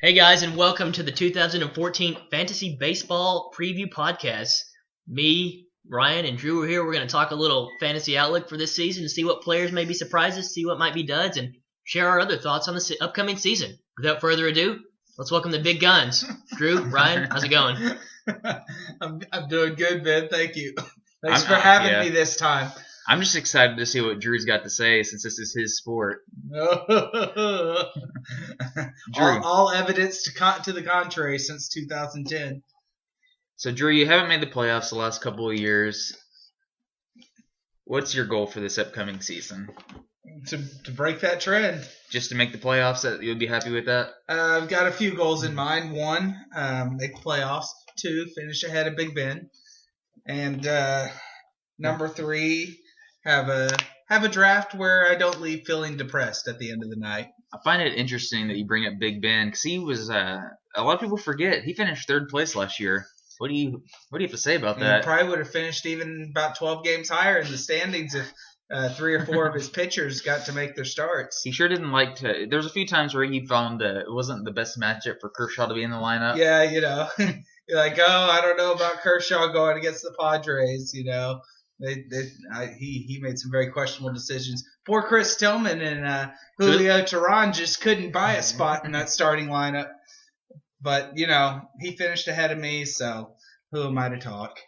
Hey guys, and welcome to the 2014 Fantasy Baseball Preview Podcast. Me, Ryan, and Drew are here. We're going to talk a little fantasy outlook for this season, see what players may be surprises, see what might be duds, and share our other thoughts on the upcoming season. Without further ado, let's welcome the big guns. Drew, Ryan, how's it going? I'm doing good, Ben. Thank you. Thanks for having me this time. I'm just excited to see what Drew's got to say since this is his sport. Drew. All evidence to the contrary since 2010. So, Drew, you haven't made the playoffs the last couple of years. What's your goal for this upcoming season? To break that trend. Just to make the playoffs? That you'll be happy with that? I've got a few goals in mind. One, make the playoffs. Two, finish ahead of Big Ben. And number three, have a draft where I don't leave feeling depressed at the end of the night. I find it interesting that you bring up Big Ben because he was a lot of people forget he finished third place last year. What do you have to say about that? He probably would have finished even about 12 games higher in the standings if 3 or 4 of his pitchers got to make their starts. He sure didn't like to. There's a few times where he found it wasn't the best matchup for Kershaw to be in the lineup. Yeah, you're like, oh, I don't know about Kershaw going against the Padres. He made some very questionable decisions. Poor Chris Tillman and Julio Teheran just couldn't buy a spot in that starting lineup. But, he finished ahead of me, so who am I to talk?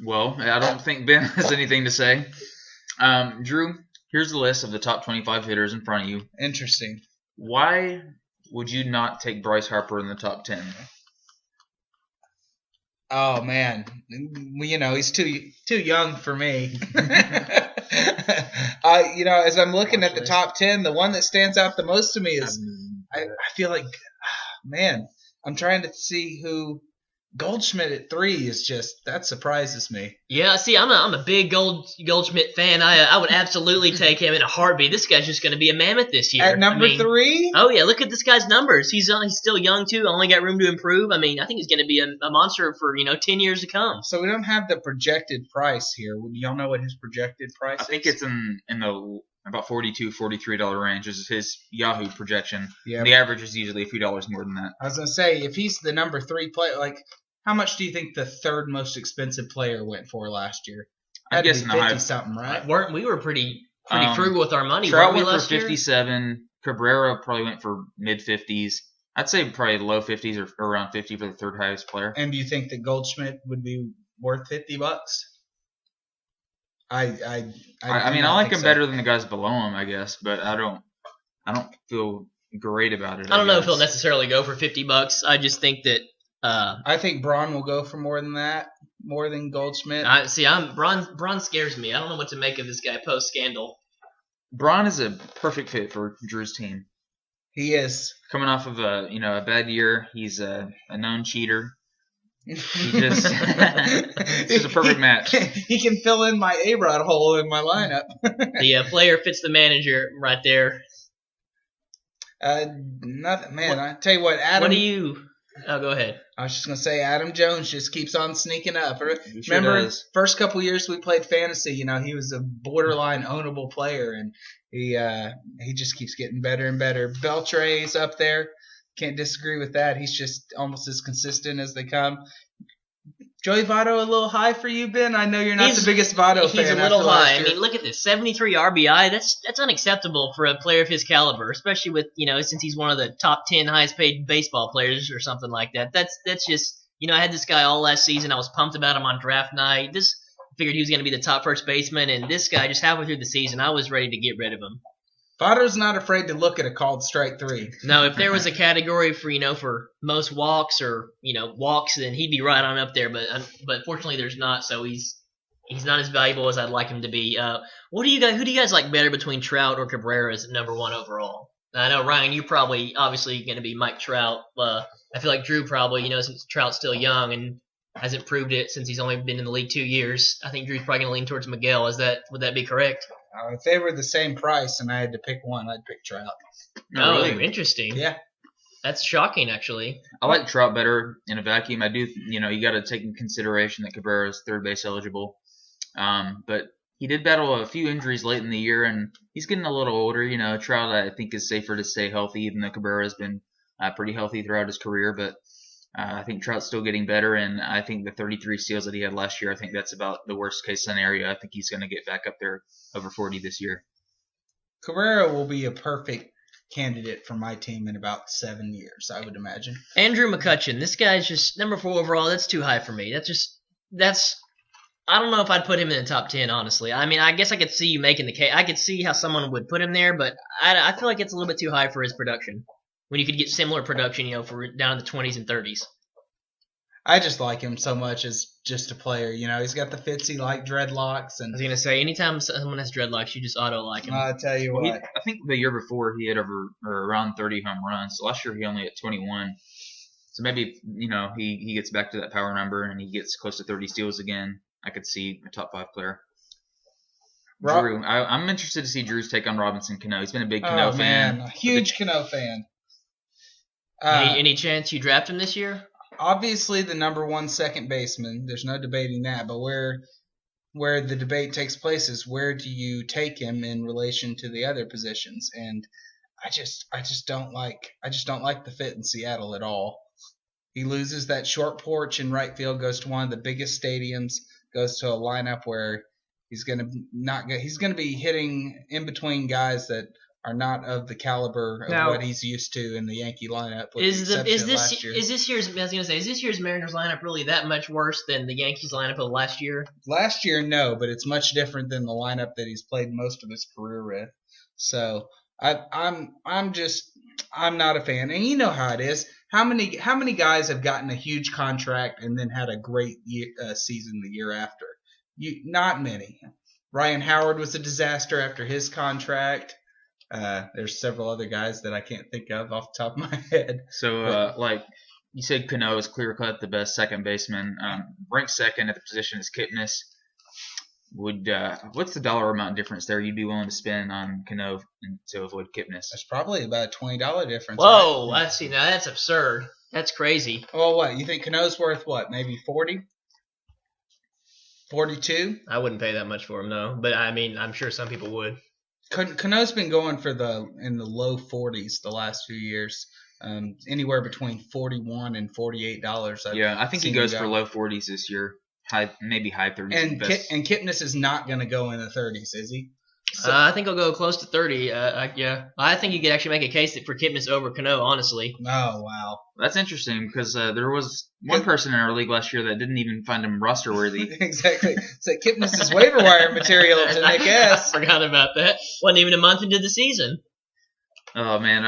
Well, I don't think Ben has anything to say. Drew, here's the list of the top 25 hitters in front of you. Interesting. Why would you not take Bryce Harper in the top 10? Oh, man. He's too young for me. As I'm looking at the top 10, the one that stands out the most to me is I feel like, man, I'm trying to see who Goldschmidt at 3 is just that surprises me. Yeah, see, I'm a big Goldschmidt fan. I would absolutely take him in a heartbeat. This guy's just going to be a mammoth this year. At number 3? Oh yeah, look at this guy's numbers. He's still young too. Only got room to improve. I think he's going to be a monster for 10 years to come. So we don't have the projected price here. Do y'all know what his projected price is? I think it's in the about $42, $43 range is his Yahoo projection. Yeah. The average is usually a few dollars more than that. I was going to say, if he's the number 3 player, like, how much do you think the third most expensive player went for last year? I'm guessing 50 something, right? We were pretty frugal with our money. Trout went for 57. Cabrera probably went for mid 50s. I'd say probably low 50s or around 50 for the third highest player. And do you think that Goldschmidt would be worth $50? I like him better than the guys below him, I guess, but I don't feel great about it. I don't know if he'll necessarily go for $50. I just think that. I think Braun will go for more than that, more than Goldschmidt. Braun scares me. I don't know what to make of this guy post scandal. Braun is a perfect fit for Drew's team. He is coming off of a bad year. He's a known cheater. It's just a perfect match. He can fill in my A-Rod hole in my lineup. The player fits the manager right there. Nothing, man. I tell you what, Adam. What do you? Oh, go ahead. I was just going to say, Adam Jones just keeps on sneaking up. Remember, first couple years we played fantasy, he was a borderline ownable player, and he just keeps getting better and better. Beltre's up there. Can't disagree with that. He's just almost as consistent as they come. Joey Votto, a little high for you, Ben? I know you're not the biggest Votto fan. He's a little high. Look at this, 73 RBI. That's unacceptable for a player of his caliber, especially with since he's one of the top 10 highest paid baseball players or something like that. That's just I had this guy all last season. I was pumped about him on draft night. I figured he was going to be the top first baseman, and this guy just halfway through the season, I was ready to get rid of him. Votto's not afraid to look at a called strike 3. No, if there was a category for most walks or walks, then he'd be right on up there. But fortunately, there's not. So he's not as valuable as I'd like him to be. Who do you guys like better between Trout or Cabrera as number 1 overall? I know Ryan, you're probably obviously going to be Mike Trout. I feel like Drew probably since Trout's still young and hasn't proved it since he's only been in the league 2 years. I think Drew's probably going to lean towards Miguel. Would that be correct? If they were the same price and I had to pick one, I'd pick Trout. Oh, really? Interesting. Yeah. That's shocking, actually. I like Trout better in a vacuum. I do, you got to take in consideration that Cabrera is third base eligible. But he did battle a few injuries late in the year, and he's getting a little older. Trout, I think, is safer to stay healthy, even though Cabrera has been pretty healthy throughout his career. But I think Trout's still getting better, and I think the 33 steals that he had last year, I think that's about the worst case scenario. I think he's going to get back up there over 40 this year. Cabrera will be a perfect candidate for my team in about 7 years, I would imagine. Andrew McCutchen, this guy's just number 4 overall. That's too high for me. I don't know if I'd put him in the top 10, honestly. I mean, I guess I could see you making the case. I could see how someone would put him there, but I feel like it's a little bit too high for his production. When you could get similar production, for down in the 20s and 30s. I just like him so much as just a player. He's got the Fitzy-like dreadlocks. And I was going to say, anytime someone has dreadlocks, you just auto-like him. I'll tell you what. I think the year before he had around 30 home runs. So last year he only had 21. So maybe, he gets back to that power number and he gets close to 30 steals again. I could see a top 5 player. Drew, I'm interested to see Drew's take on Robinson Cano. He's been a big Cano fan. A huge Cano fan. Any chance you draft him this year? Obviously, the number 1 second baseman. There's no debating that. But where the debate takes place is where do you take him in relation to the other positions? And I just don't like the fit in Seattle at all. He loses that short porch in right field, goes to one of the biggest stadiums, goes to a lineup where he's going to be hitting in between guys that are not of the caliber of what he's used to in the Yankee lineup. Is this year's Mariners lineup really that much worse than the Yankees lineup of last year? Last year, no, but it's much different than the lineup that he's played most of his career with. So I'm not a fan, and you know how it is. How many guys have gotten a huge contract and then had a great season the year after? Not many. Ryan Howard was a disaster after his contract. There's several other guys that I can't think of off the top of my head. So, like you said, Cano is clear-cut the best second baseman. Ranked second at the position is Kipnis. What's the dollar amount difference there you'd be willing to spend on Cano to avoid Kipnis? That's probably about a $20 difference. Whoa, right? now that's absurd. That's crazy. Well, what? You think Cano's worth what? Maybe 40? 42? I wouldn't pay that much for him, no. But I mean, I'm sure some people would. Cano's been going in the low 40s the last few years. Anywhere between $41 and $48. I think he goes for low 40s this year. Maybe high 30s. And Kipnis is not going to go in the 30s, is he? So, I think he'll go close to 30. I think you could actually make a case for Kipnis over Cano, honestly. Oh, wow. That's interesting because there was one person in our league last year that didn't even find him roster worthy. Exactly. It's like Kipnis is waiver wire material to Nick S. I forgot about that. Wasn't even a month into the season. Oh, man.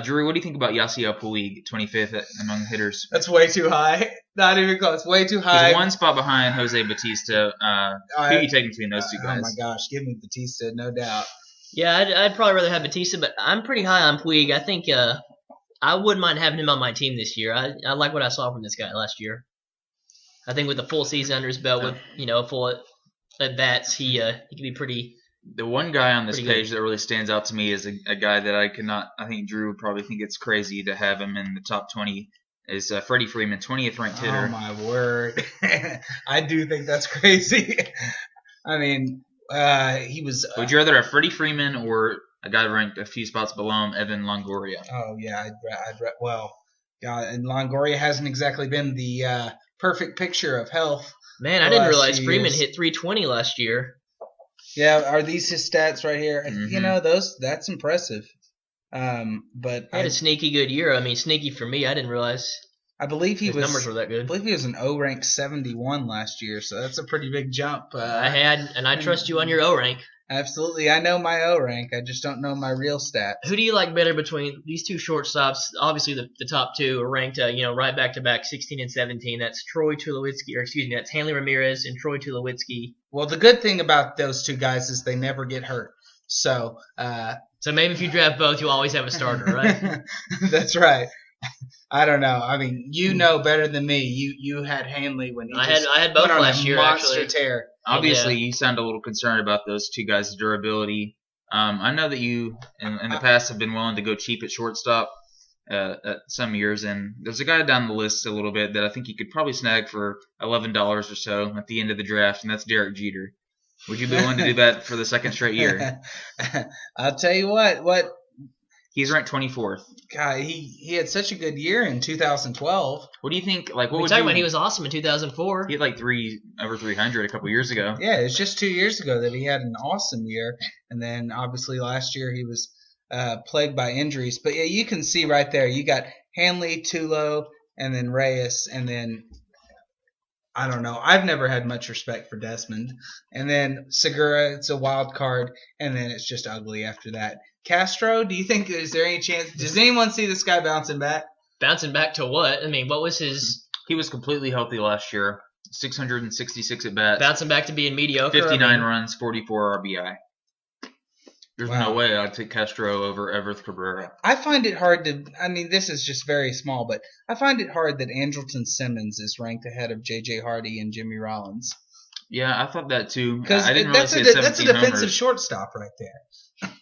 Drew, what do you think about Yasiel Puig, 25th among hitters? That's way too high. Not even close. Way too high. He's one spot behind Jose Batista. Who are you taking between those two guys? Oh, my gosh. Give me Batista, no doubt. Yeah, I'd probably rather have Batista, but I'm pretty high on Puig. I think I wouldn't mind having him on my team this year. I like what I saw from this guy last year. I think with a full season under his belt, with full at bats, he could be pretty. The one guy on this page that really stands out to me is a guy that I think Drew would probably think it's crazy to have him in the top 20 is Freddie Freeman, 20th ranked hitter. Oh, my word. I do think that's crazy. I mean, he was... Would you rather have Freddie Freeman or a guy ranked a few spots below him, Evan Longoria? Oh, yeah. And Longoria hasn't exactly been the perfect picture of health. Man, I didn't realize Freeman hit 320 last year. Yeah, are these his stats right here? Mm-hmm. That's impressive. But he had a sneaky good year. I mean, sneaky for me. I didn't realize. I believe his numbers were that good. I believe he was an O rank 71 last year, so that's a pretty big jump. I trust you on your O rank. Absolutely, I know my O rank. I just don't know my real stats. Who do you like better between these two shortstops? Obviously, the top two are ranked, right back to back, 16 and 17. That's that's Hanley Ramirez and Troy Tulowitzki. Well, the good thing about those two guys is they never get hurt. So maybe if you draft both, you'll always have a starter, right? That's right. I don't know. I mean, you know better than me. You had Hanley when he I had both last year. Monster actually. tear. Obviously, you sound a little concerned about those two guys' durability. I know that you, in the past, have been willing to go cheap at shortstop at some years, and there's a guy down the list a little bit that I think you could probably snag for $11 or so at the end of the draft, and that's Derek Jeter. Would you be willing to do that for the second straight year? I'll tell you what He's ranked 24th. God, he had such a good year in 2012. What do you think? Like, what We would talking you? about he was awesome in 2004. He had like over 300 a couple years ago. Yeah, it's just 2 years ago that he had an awesome year, and then obviously last year he was plagued by injuries. But yeah, you can see right there, you got Hanley, Tulo, and then Reyes, and then I don't know. I've never had much respect for Desmond, and then Segura, it's a wild card, and then it's just ugly after that. Castro, do you think is there any chance? Does anyone see this guy bouncing back? Bouncing back to what? I mean, what was his He was completely healthy last year. 666 at bats. bouncing back to being mediocre? 59 runs, 44 RBI. There's Wow. no way I'd take Castro over Everth Cabrera. I find it hard to. I mean, this is just very small, but I find it hard that Andrelton Simmons is ranked ahead of J.J. Hardy and Jimmy Rollins. Yeah, I thought that too. Because I didn't really that's see that's a 17 defensive homers. shortstop right there.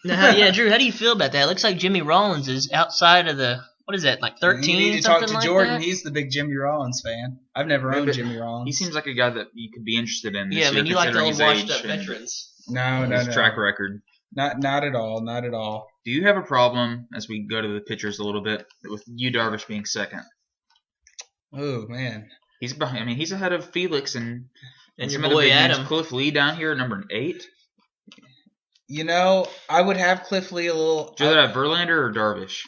Now, yeah, Drew, how do you feel about that? It looks like Jimmy Rollins is outside of the, what is that, like 13, You need to something talk to like Jordan. that? He's the big Jimmy Rollins fan. I've never Yeah, owned but Jimmy Rollins. He seems like a guy that you could be interested in. This Yeah, I year, mean, you like the considering old his washed-up age and veterans. no, his track record. not at all, not at all. Do you have a problem, as we go to the pitchers a little bit, with Yu Darvish being second? Oh man, He's behind. I mean, he's ahead of Felix and And some your of the boy big names. Adam. Cliff Lee down here, number 8. you know I would have Cliff Lee a little. Do you rather have Verlander or Darvish?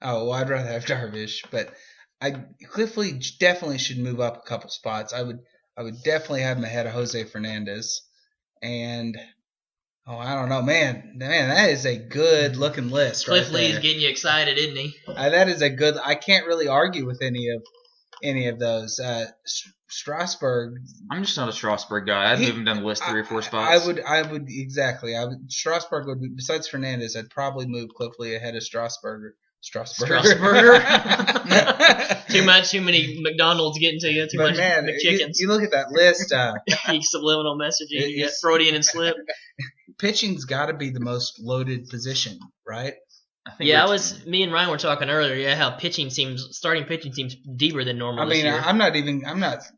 Oh, well, I'd rather have Darvish, but Cliff Lee definitely should move up a couple spots. I would definitely have him ahead of Jose Fernandez, and I don't know, man, that is a good looking list. Cliff right Lee's there. getting you excited, isn't he? That is a good. I can't really argue with any of those. Strasburg. I'm just not a Strasburg guy. I'd He- move him down the list 3 or 4 spots. I would exactly. Strasburg would be, besides Fernandez. I'd probably move Cliff Lee ahead of Strasburger. Strasburger. Too many McDonald's getting to you. Too But much man, McChickens. you look at that list. You subliminal messaging. You get It's- Freudian and slip. Pitching's got to be the most loaded position, right? I think Yeah, we're- me and Ryan were talking earlier. Yeah, how starting pitching seems deeper than normal I this mean, year. I'm not.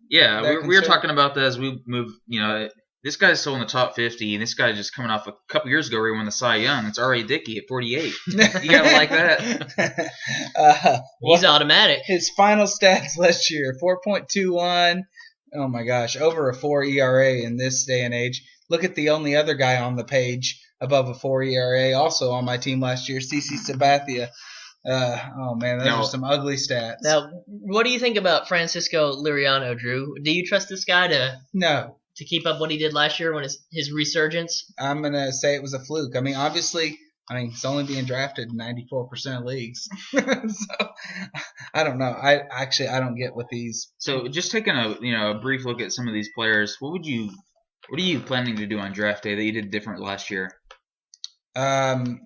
Yeah, that we were concerned. talking about that as we move. You know, this guy's still in the top 50, and this guy's just coming off a couple years ago where he won the Cy Young. It's R.A. Dickey at 48. You gotta like that. He's automatic. His final stats last year: 4.21. Oh my gosh, over a 4 ERA in this day and age. Look at the only other guy on the page above a 4 ERA, also on my team last year, CC Sabathia. Oh man, those No. are some ugly stats. Now, what do you think about Francisco Liriano, Drew? Do you trust this guy No, to keep up what he did last year when his resurgence? I'm gonna say it was a fluke. I mean, obviously, he's only being drafted in 94% of leagues, so I don't know. I don't get what these. So just taking a brief look at some of these players, what are you planning to do on draft day that you did different last year?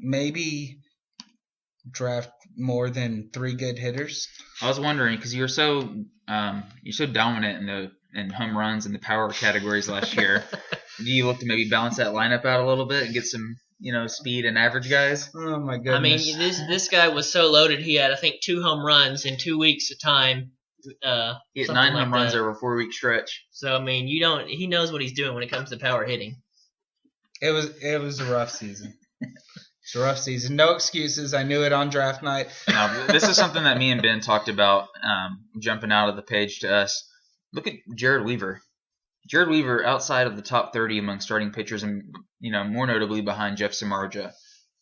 Maybe draft more than 3 good hitters. I was wondering because you're so dominant in home runs and the power categories last year. Do you look to maybe balance that lineup out a little bit and get some speed and average guys? Oh my I mean, goodness. this guy was so loaded. He had, I think, 2 home runs in 2 weeks of time. He had Something 9 like home runs that. over a 4-week stretch. So I mean, he knows what he's doing when it comes to power hitting. It was a rough season. It's a rough season. No excuses. I knew it on draft night. Now, this is something that me and Ben talked about jumping out of the page to us. Look at Jared Weaver. Jared Weaver outside of the top 30 among starting pitchers and, more notably behind Jeff Samardzija.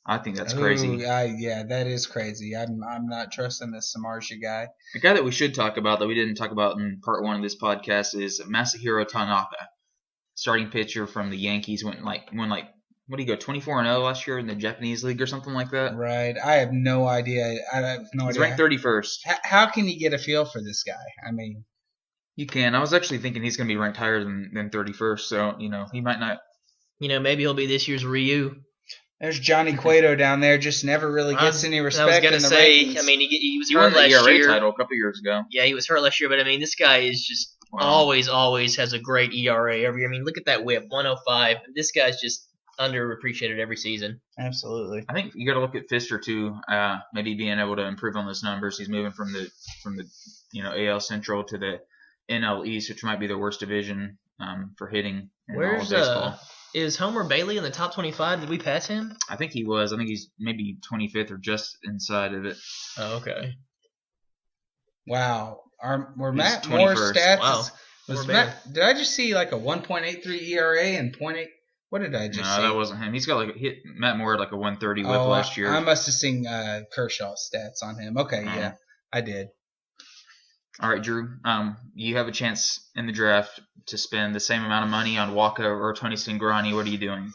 I think that's crazy. Ooh, yeah, that is crazy. I'm not trusting this Samardzija guy. The guy that we should talk about that we didn't talk about in part 1 of this podcast is Masahiro Tanaka. Starting pitcher from the Yankees won what did he go 24-0 last year in the Japanese league or something like that? Right. I have no idea. I have no He's idea. ranked 31st. How can you get a feel for this guy? I mean, You can. I was actually thinking he's going to be ranked higher than 31st, so he might not. Maybe he'll be this year's Ryu. there's Johnny Cueto down there. Just never really gets any respect. I was gonna in the say. rankings. I mean, he was He won hurt the last ERA year. title a couple years ago. Yeah, he was hurt last year, but I mean, this guy is just Wow. always has a great ERA every year. I mean, look at that whip, 105. This guy's just underappreciated every season. Absolutely. I think you got to look at Pfister too. Maybe being able to improve on those numbers. He's moving from the AL Central to the NL East, which might be the worst division for hitting in all of Where's baseball. is Homer Bailey in the top 25? Did we pass him? I think he was. I think he's maybe 25th or just inside of it. Oh, okay. Wow. Were He's Matt Moore's 21st. stats? Wow. Was More Matt? Did I just see like a 1.83 ERA and .8? What did I just No, see? that wasn't him. He's got Matt Moore had like a 130 whip Oh, last year. I must have seen Kershaw's stats on him. Okay, yeah, I did. All right, Drew. You have a chance in the draft to spend the same amount of money on Waka or Tony Cingrani. What are you doing?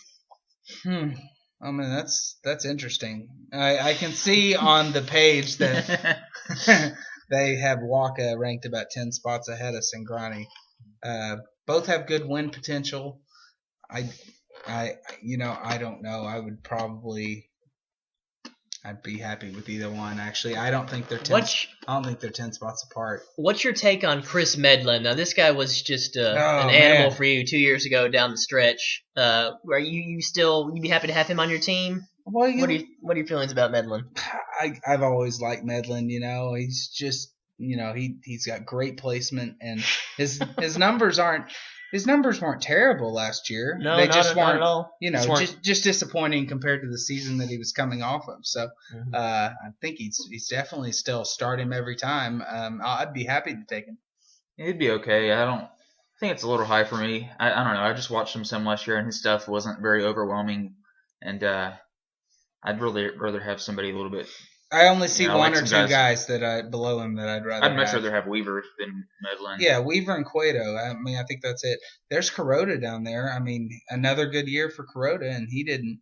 I mean, that's interesting. I can see on the page that they have Waka ranked about 10 spots ahead of Cingrani. Both have good win potential. I don't know. I'd be happy with either one. Actually, I don't think they're 10. I don't think they're 10 spots apart. What's your take on Chris Medlin? Now, this guy was just an animal for you 2 years ago down the stretch. Are you still? You'd be happy to have him on your team? Well, what are your feelings about Medlin? I've always liked Medlin. He's just he's got great placement, and his numbers aren't. His numbers weren't terrible last year. No, they not just weren't. at all. Just disappointing compared to the season that he was coming off of. So I think he's definitely still start him every time. I'd be happy to take him. It'd be okay. I think it's a little high for me. I don't know. I just watched him some last year, and his stuff wasn't very overwhelming. And I'd rather have somebody a little bit. I only see one like or two guys that below him that I'd rather. I'd much rather have Weaver than Medlin. Yeah, Weaver and Cueto. I mean, I think that's it. There's Kuroda down there. I mean, another good year for Kuroda, and he didn't.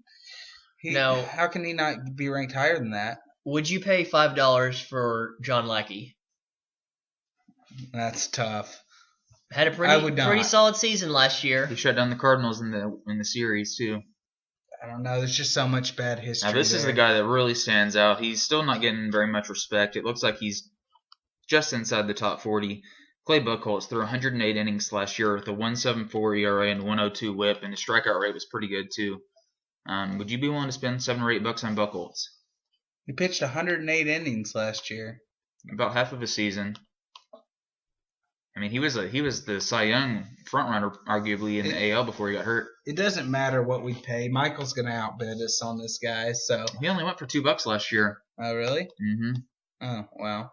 How can he not be ranked higher than that? Would you pay $5 for John Lackey? That's tough. Had a pretty solid season last year. He shut down the Cardinals in the series too. I don't know. There's just so much bad history. Now, this is the guy that really stands out. He's still not getting very much respect. It looks like he's just inside the top 40. Clay Buchholz threw 108 innings last year with a 1.74 ERA and 102 WHIP, and his strikeout rate was pretty good too. Would you be willing to spend $7 or $8 on Buchholz? He pitched 108 innings last year. About half of a season. I mean, he was the Cy Young frontrunner, arguably, in the AL before he got hurt. It doesn't matter what we pay. Michael's going to outbid us on this guy. So he only went for $2 last year. Oh, really? Mm-hmm. Oh, wow.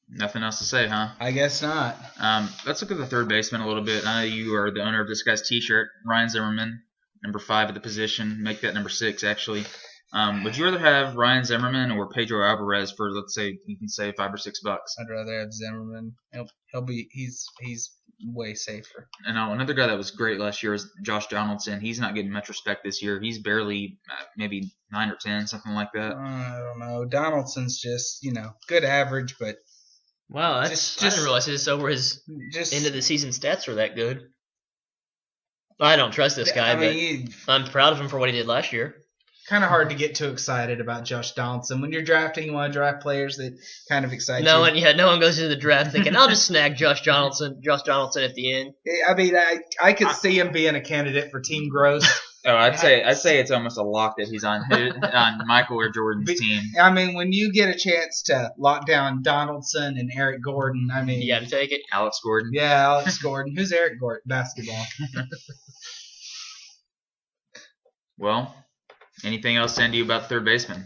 Nothing else to say, huh? I guess not. Let's look at the third baseman a little bit. I know you are the owner of this guy's T-shirt, Ryan Zimmerman, number 5 at the position. Make that number 6, actually. Would you rather have Ryan Zimmerman or Pedro Alvarez for, let's say, you can say $5 or $6? I'd rather have Zimmerman. He's way safer. And another guy that was great last year is Josh Donaldson. He's not getting much respect this year. He's barely maybe 9 or 10, something like that. I don't know. Donaldson's just good average, but wow, I didn't realize his end of the season stats were that good. I don't trust this guy, but I'm proud of him for what he did last year. Kind of hard to get too excited about Josh Donaldson. When you're drafting, you want to draft players that kind of excite you. No one goes into the draft thinking, I'll just snag Josh Donaldson at the end. I mean, I could see him being a candidate for team growth. Oh, I'd say it's almost a lock that he's on Michael or Jordan's team. I mean, when you get a chance to lock down Donaldson and Eric Gordon, I mean, you got to take it. Alex Gordon. Yeah, Alex Gordon. Who's Eric Gordon? Basketball. Well, anything else to end you about the third baseman?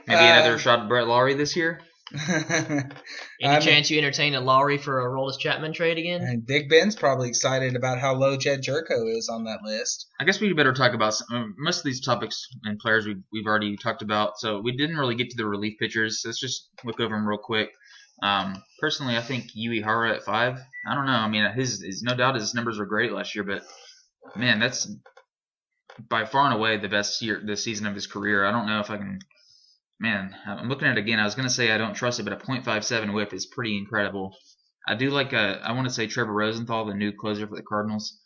Maybe another shot at Brett Lawrie this year? Any chance you entertain a Lawrie for a Aroldis Chapman trade again? And Big Ben's probably excited about how low Jed Jerko is on that list. I guess we better talk about most of these topics and players we've already talked about. So we didn't really get to the relief pitchers. Let's just look over them real quick. Personally, I think Yui Hara at 5. I don't know. I mean, his no doubt his numbers were great last year, but man, that's by far and away the best season of his career. I don't know if I can. Man, I'm looking at it again. I was going to say I don't trust it, but a .57 whip is pretty incredible. I do like I want to say Trevor Rosenthal, the new closer for the Cardinals.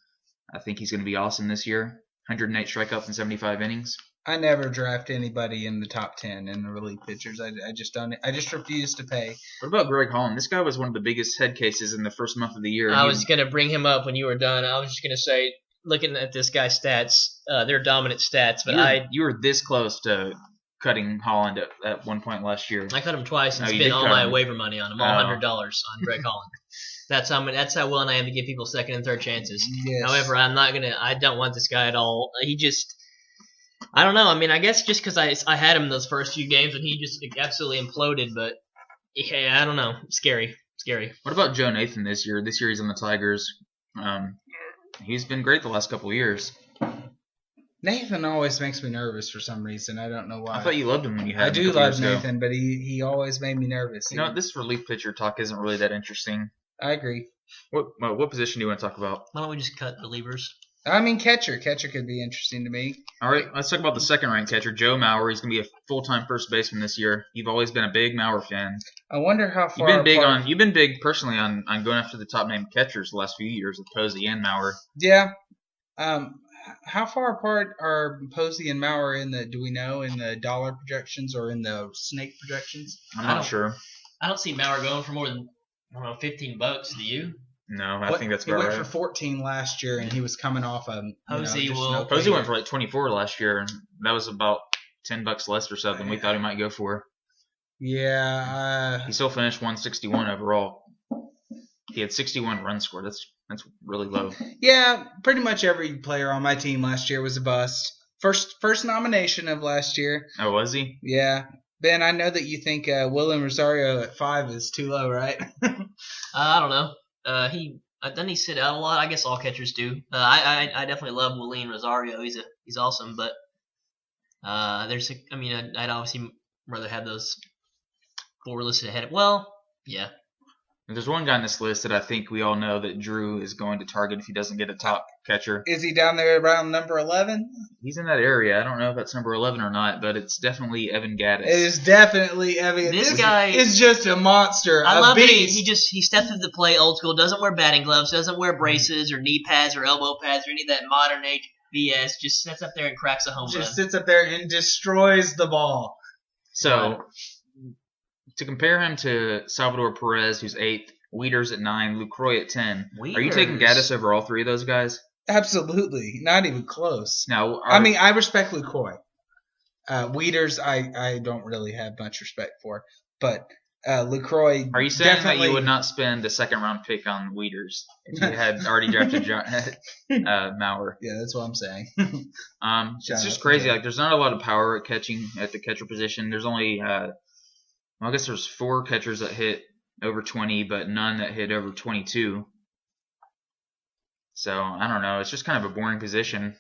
I think he's going to be awesome this year. 108 strikeouts in 75 innings. I never draft anybody in the top 10 in the relief pitchers. I just don't. I just refuse to pay. What about Greg Holland? This guy was one of the biggest head cases in the first month of the year. I was going to bring him up when you were done. I was just going to say, looking at this guy's stats, they're dominant stats, but you were this close to cutting Holland at one point last year. I cut him twice and Oh, you spent did all cut my him. waiver money on him, all $100 on Greg Holland. That's how willing I am to give people second and third chances. Yes. However, I don't want this guy at all. He just, I don't know. I mean, I guess just because I had him those first few games and he just absolutely imploded, but yeah, I don't know. Scary. What about Joe Nathan this year? This year he's on the Tigers. He's been great the last couple of years. Nathan always makes me nervous for some reason. I don't know why. I thought you loved him when you had I him. do a couple love years ago. Nathan, but he always made me nervous. You know, this relief pitcher talk isn't really that interesting. I agree. What position do you want to talk about? Why don't we just cut relievers? I mean, catcher. Catcher could be interesting to me. All right, let's talk about the second-ranked catcher, Joe Mauer. He's going to be a full-time first baseman this year. You've always been a big Mauer fan. I wonder how far You've been big personally on going after the top-named catchers the last few years with Posey and Mauer. Yeah. How far apart are Posey and Mauer do we know, in the dollar projections or in the snake projections? I'm not sure. I don't see Mauer going for more than, I don't know, $15. Do you? No, I think that's about right. He right. went for 14 last year, and he was coming off a Posey Posey went for like 24 last year, and that was about $10 less or so than we thought he might go for. Yeah. He still finished 161 overall. He had 61 runs scored. That's really low. Yeah, pretty much every player on my team last year was a bust. First nomination of last year. Oh, was he? Yeah. Ben, I know that you think William Rosario at 5 is too low, right? I don't know. Doesn't he sit out a lot? I guess all catchers do. I definitely love William Rosario. He's awesome, but I'd obviously rather have those 4 listed ahead. Well, yeah. There's one guy on this list that I think we all know that Drew is going to target if he doesn't get a top catcher. Is he down there around number 11? He's in that area. I don't know if that's number 11 or not, but it's definitely Evan Gattis. It is definitely Evan. This guy is just a monster. I love beast. it. He steps into the play old school. Doesn't wear batting gloves. Doesn't wear braces or knee pads or elbow pads or any of that modern age BS. Just sits up there and cracks a home run. Just sits up there and destroys the ball. So, to compare him to Salvador Perez, who's 8th, Wieters at 9, Lucroy at 10. Are you taking Gattis over all 3 of those guys? Absolutely. Not even close. Now, I respect Lucroy. Wieters, I don't really have much respect for. But Lucroy. Are you saying that you would not spend a second-round pick on Wieters if you had already drafted Mauer? Yeah, that's what I'm saying. It's just crazy. Like, there's not a lot of power at catching at the catcher position. There's only, I guess there's 4 catchers that hit over 20, but none that hit over 22. So, I don't know. It's just kind of a boring position.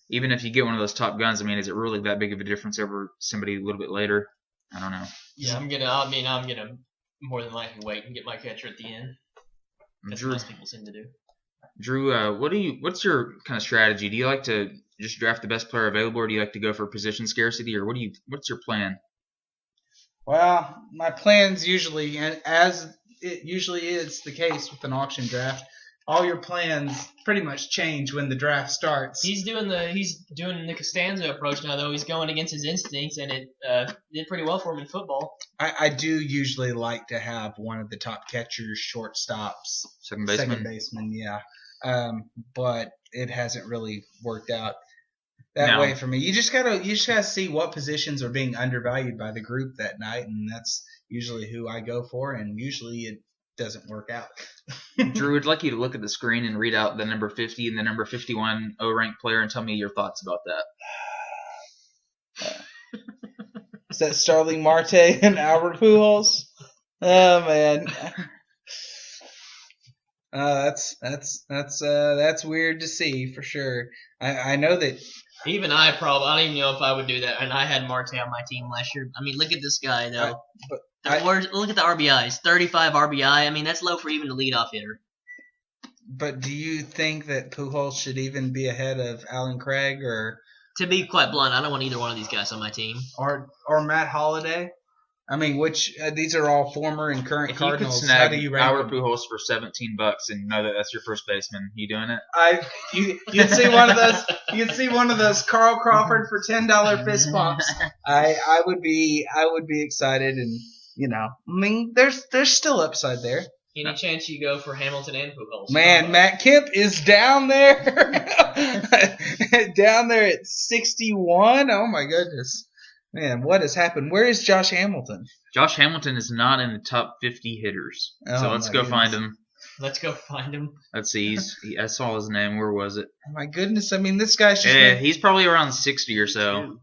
Even if you get one of those top guns, I mean, is it really that big of a difference over somebody a little bit later? I don't know. Yeah, I'm gonna more than likely wait and get my catcher at the end. That's what most people seem to do. Drew, what's your kind of strategy? Do you like to just draft the best player available, or do you like to go for position scarcity, or what's your plan? Well, my plans usually, and as it usually is the case with an auction draft, all your plans pretty much change when the draft starts. He's doing the Costanza approach now, though. He's going against his instincts, and it did pretty well for him in football. I do usually like to have one of the top catchers, shortstops, Second baseman, yeah. But it hasn't really worked out that way for me. You just gotta see what positions are being undervalued by the group that night, and that's usually who I go for, and usually it doesn't work out. Drew, I'd like you to look at the screen and read out the number 50 and the number 51 O-ranked player and tell me your thoughts about that. Is that Starling Marte and Albert Pujols? Oh man. That's weird to see for sure. I know that even I don't even know if I would do that. And I had Marte on my team last year. I mean, look at this guy though. Look at the RBIs. 35 RBI. I mean, that's low for even the leadoff hitter. But do you think that Pujols should even be ahead of Alan Craig or? To be quite blunt, I don't want either one of these guys on my team. Or Matt Holliday. I mean, these are all former and current Cardinals. You could snag How do you rank Albert them? Pujols for $17 and know that that's your first baseman. You doing it? You'd see one of those. You'd see one of those Carl Crawford for $10 fist bumps. I would be excited, and I mean, there's still upside there. Any chance you go for Hamilton and Pujols? Man, Matt Kemp is down there, down there at 61. Oh my goodness. Man, what has happened? Where is Josh Hamilton? Josh Hamilton is not in the top 50 hitters. Oh, So let's my go goodness. find him. Let's go find him. Let's see. I saw his name. Where was it? Oh, my goodness. I mean, this guy's just Yeah, he's probably around 60 or so.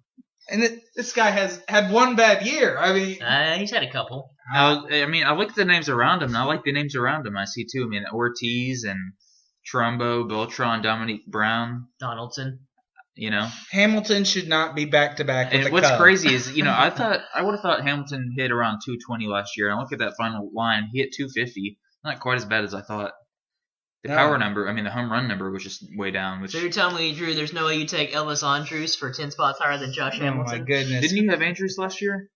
and this guy has had one bad year. I mean, He's had a couple. I look at the names around him, and I like the names around him. I see, too. I mean, Ortiz and Trumbo, Beltran, Dominique Brown. Donaldson. Hamilton should not be back-to-back with And the what's Cubs. crazy is, I would have thought Hamilton hit around 220 last year. And I look at that final line, he hit 250. Not quite as bad as I thought. The power number, the home run number was just way down. So you're telling me, Drew, there's no way you take Elvis Andrus for 10 spots higher than Josh Hamilton? Oh, my goodness. Didn't you have Andrews last year?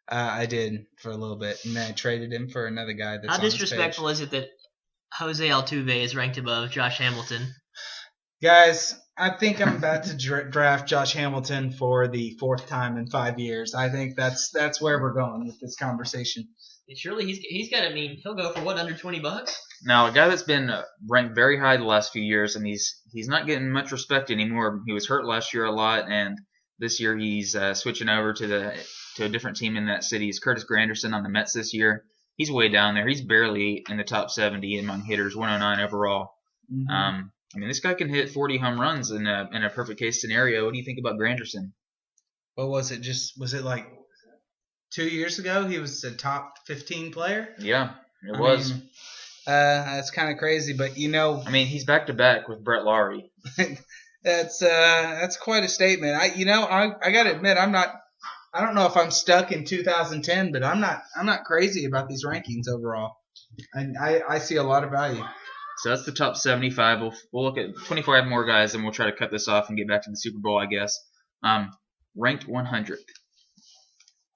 I did for a little bit, and then I traded him for another guy that's How on this disrespectful is it that Jose Altuve is ranked above Josh Hamilton? Guys, I think I'm about to draft Josh Hamilton for the 4th time in 5 years. I think that's where we're going with this conversation. Surely he's got. He'll go for what, under $20? Now, a guy that's been ranked very high the last few years, and he's not getting much respect anymore. He was hurt last year a lot, and this year he's switching over to a different team in that city. He's Curtis Granderson on the Mets this year. He's way down there. He's barely in the top 70 among hitters, 109 overall. Mm-hmm. This guy can hit 40 home runs in a perfect case scenario. What do you think about Granderson? What was it? Was it like 2 years ago? He was a top 15 player? Yeah, it was. That's kind of crazy, but he's back to back with Brett Lawrie. That's quite a statement. I got to admit, I don't know if I'm stuck in 2010, but I'm not crazy about these rankings overall. And I see a lot of value. So that's the top 75. We'll look at 25 more guys, and we'll try to cut this off and get back to the Super Bowl, I guess. Ranked 100th,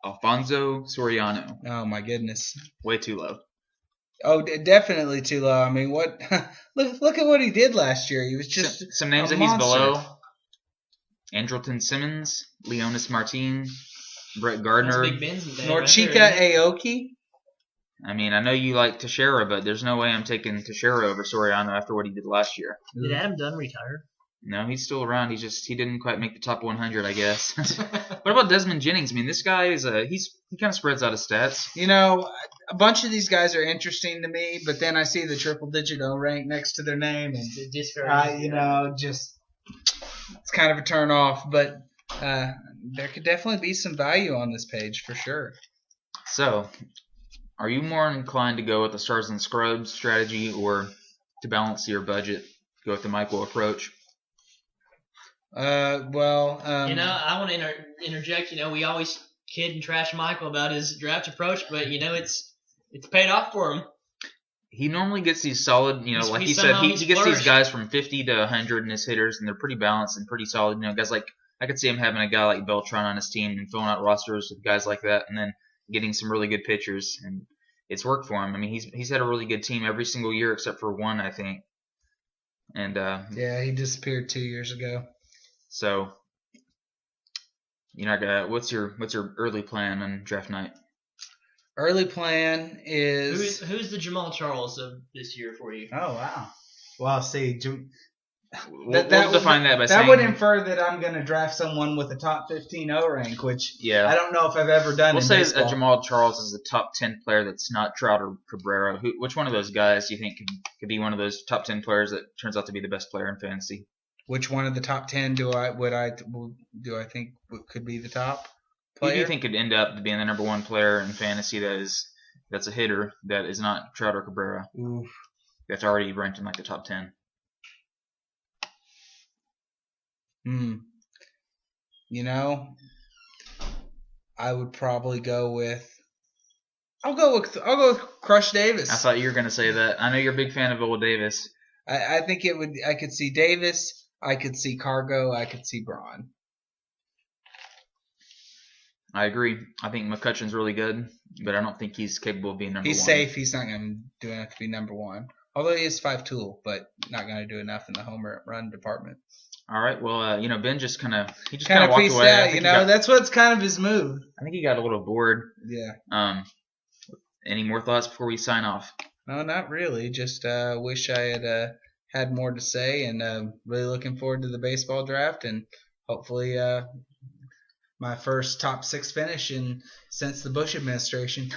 Alfonso Soriano. Oh my goodness, way too low. Oh, definitely too low. What? Look at what he did last year. He was just some names that he's below: Andrelton Simmons, Leonis Martin, Brett Gardner, Norchika Aoki. I know you like Teixeira, but there's no way I'm taking Teixeira over Soriano after what he did last year. Did Adam Dunn retire? No, he's still around. He didn't quite make the top 100, I guess. What about Desmond Jennings? this guy is he kind of spreads out his stats. A bunch of these guys are interesting to me, but then I see the triple-digit O rank next to their name, and just it's kind of a turn off. But there could definitely be some value on this page for sure. So, are you more inclined to go with the stars and scrubs strategy, or to balance your budget, go with the Michael approach? I want to interject. We always kid and trash Michael about his draft approach, but it's paid off for him. He normally gets these solid, like he said, he gets these guys from 50 to 100 in his hitters, and they're pretty balanced and pretty solid. Guys like, I could see him having a guy like Beltran on his team and filling out rosters with guys like that, and then getting some really good pitchers, and it's worked for him. He's had a really good team every single year except for one, I think. And yeah, he disappeared 2 years ago. So, what's your early plan on draft night? Early plan is who's the Jamal Charles of this year for you? Oh wow! Well, see, we'll define that by saying that would infer that I'm going to draft someone with a top 15 O rank, which I don't know if I've ever done. We'll say that Jamal Charles is a top 10 player that's not Trout or Cabrera. Which one of those guys do you think could be one of those top 10 players that turns out to be the best player in fantasy? Which one of the top 10 do I think could be the top player? Who do you think could end up being the number one player in fantasy that's a hitter that is not Trout or Cabrera? Oof. That's already ranked in like the top 10. I would probably go with. I'll go with Crush Davis. I thought you were going to say that. I know you're a big fan of Old Davis. I think it would. I could see Davis. I could see Cargo. I could see Braun. I agree. I think McCutcheon's really good, but I don't think he's capable of being number one. He's safe. He's not going to do enough to be number one. Although he is 5-tool, but not going to do enough in the home run department. All right. Well, Ben just kind of walked away. Out, that's what's kind of his move. I think he got a little bored. Yeah. Any more thoughts before we sign off? No, not really. Just wish I had more to say, and really looking forward to the baseball draft, and hopefully my first top 6 finish since the Bush administration.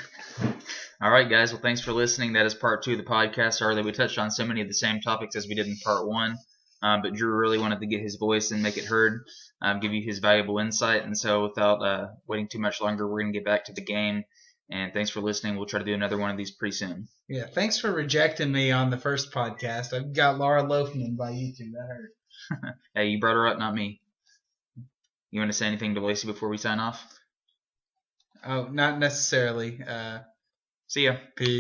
All right, guys. Well, thanks for listening. That is part 2 of the podcast. Sorry that we touched on so many of the same topics as we did in part 1. But Drew really wanted to get his voice and make it heard, give you his valuable insight. And so without waiting too much longer, we're going to get back to the game. And thanks for listening. We'll try to do another one of these pretty soon. Yeah, thanks for rejecting me on the first podcast. I got Laura Loafman by YouTube. That hurt. Hey, you brought her up, not me. You want to say anything to Lacey before we sign off? Oh, not necessarily. See ya. Peace.